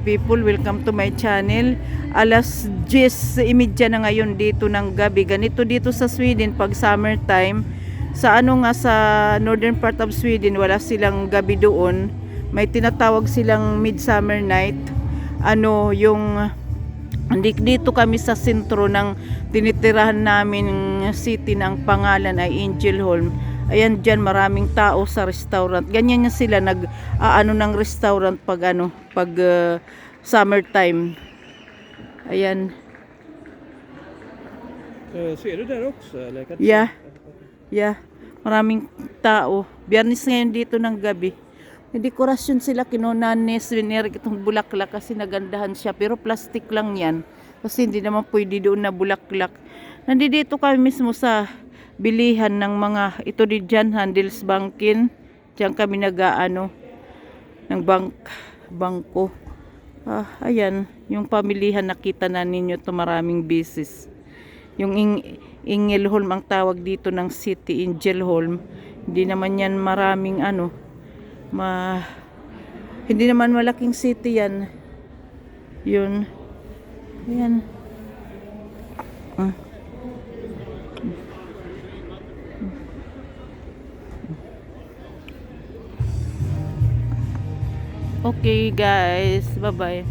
People, welcome to my channel. Alas 10:30 na ngayon dito ng gabi. Ganito dito sa Sweden pag summertime. Sa sa northern part of Sweden, wala silang gabi doon. May tinatawag silang midsummer night. Dito kami sa sentro ng tinitirahan namin city ng pangalan ay Ängelholm. Ayan, dyan maraming tao sa restaurant. Ganyan niya sila ng restaurant pag summertime. Ayan. Ser du där också? Eller? Yeah. Maraming tao. Biyernes ngayon dito ng gabi. May dekorasyon sila kinunanis, winerik itong bulaklak kasi nagandahan siya. Pero plastic lang yan. Kasi hindi naman pwede doon na bulaklak. Nandito kami mismo sa bilihan ng mga ito di dyan, Handelsbanken. Diyan kami ng bangko. Ayan, yung pamilihan nakita na ninyo to, maraming business. Yung Ängelholm ang tawag dito ng city, Ängelholm. Hindi naman yan maraming hindi naman malaking city yan. Yun. Ayan. Okay guys, bye bye.